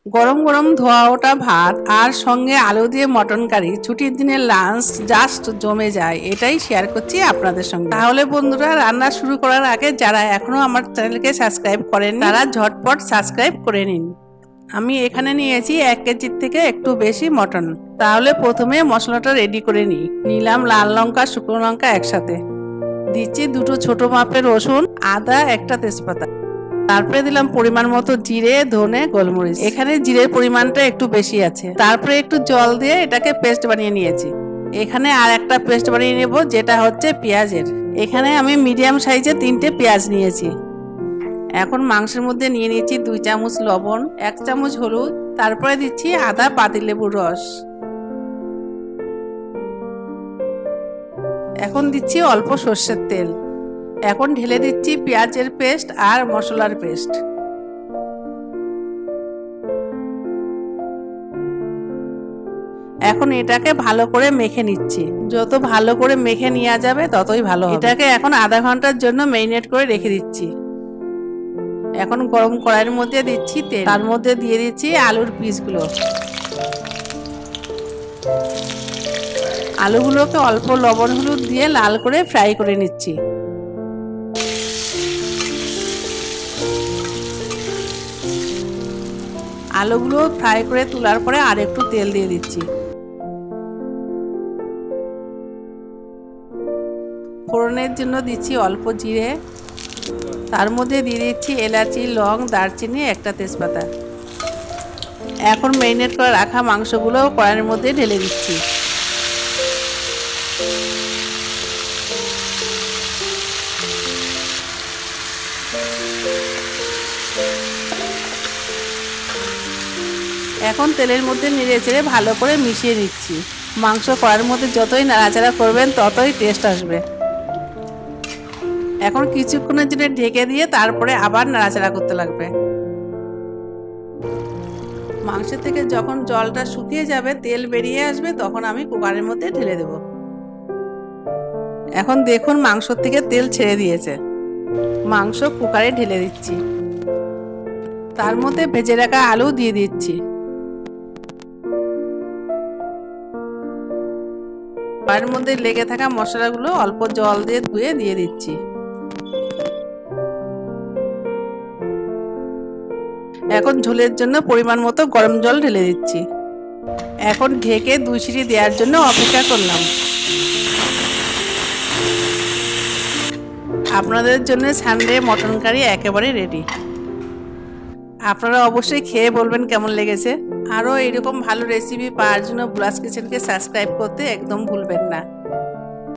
গরম গরম ধোয়া ওঠা ভাত আর সঙ্গে আলু দিয়ে মটন কারি ছুটির দিনের লাঞ্চ জাস্ট জমে যায়। এটাই শেয়ার করছি আপনাদের সঙ্গে। তাহলে বন্ধুরা, রান্না শুরু করার আগে যারা এখনো আমার চ্যানেলকে সাবস্ক্রাইব করেন তারা ঝটপট সাবস্ক্রাইব করে নিন। আমি এখানে নিয়েছি 1 কেজির থেকে একটু বেশি মটন। তাহলে প্রথমে মশলাটা রেডি করে নিলাম লাল লঙ্কা, শুকনো লঙ্কা একসাথে। দিচ্ছি 2টো ছোট মাপের রসুন, আদা, একটা তেজপাতা। তারপরে দিলাম পরিমাণ মতো জিরে, ধনে, গোলমরিচ। এখানে জিরের পরিমাণটা একটু বেশি আছে। তারপরে একটু জল দিয়ে এটাকে পেস্ট বানিয়ে নিয়েছি। এখানে আর একটা পেস্ট বানিয়ে নেব, যেটা হচ্ছে পেঁয়াজের। এখানে আমি মিডিয়াম সাইজে 3টে পেঁয়াজ নিয়েছি। এখন মাংসের মধ্যে নিয়ে নিচ্ছি 2 চামচ লবণ, 1 চামচ হলুদ, তারপরে দিচ্ছি আদা পাতিলেবুর রস। এখন দিচ্ছি অল্প সর্ষের তেল। এখন ঢেলে দিচ্ছি পেঁয়াজের পেস্ট আর মশলার পেস্ট। এখন এটাকে ভালো করে মেখে নিচ্ছি। যত ভালো করে মেখে নেওয়া যাবে ততই ভালো হবে। এটাকে এখন আধা ঘন্টার জন্য ম্যারিনেট করে রেখে দিচ্ছি। এখন গরম কড়াইয়ের মধ্যে দিচ্ছি তেল, তার মধ্যে দিয়ে দিচ্ছি আলুর পিসগুলো। আলুগুলোকে অল্প লবণ হলুদ দিয়ে লাল করে ফ্রাই করে নিচ্ছি। আলুগুলো ফ্রাই করে তোলার পরে আর একটু তেল দিয়ে দিচ্ছি। ফোড়নের জন্য দিচ্ছি অল্প জিরে, তার মধ্যে দিয়ে দিচ্ছি এলাচি, লং, দারচিনি, একটা তেজপাতা। এখন ম্যারিনেট করে রাখা মাংসগুলো কড়াইয়ের মধ্যে ঢেলে দিচ্ছি। এখন তেলের মধ্যে নেড়ে চেড়ে ভালো করে মিশিয়ে নিচ্ছি। মাংস কড়াইয়ের মধ্যে যতই নাড়াচাড়া করবেন ততই টেস্ট আসবে। এখন কিছুক্ষণের জন্য ঢেকে দিয়ে তারপরে আবার নাড়াচাড়া করতে লাগবে। মাংস থেকে যখন জলটা শুকিয়ে যাবে, তেল বেরিয়ে আসবে, তখন আমি কুকারের মধ্যে ঢেলে দেব। এখন দেখুন মাংস থেকে তেল ছেড়ে দিয়েছে। মাংস কুকারে ঢেলে দিচ্ছি। তার মধ্যে ভেজে রাখা আলু দিয়ে দিচ্ছি। কড়াইয়ের মধ্যে লেগে থাকা মশলাগুলো অল্প জল দিয়ে ধুয়ে দিয়ে দিচ্ছি। এখন ঝোলের জন্য পরিমাণ মতো গরম জল ঢেলে দিচ্ছি। এখন ঢেকে 2 সিটি দেওয়ার জন্য অপেক্ষা করলাম। আপনাদের জন্য সানডে মটন কারি একেবারে রেডি। আপনারা অবশ্যই খেয়ে বলবেন কেমন লেগেছে। আরও এরকম ভালো রেসিপি পাওয়ার জন্য ব্লাস কিচেনকে সাবস্ক্রাইব করতে একদম ভুলবেন না।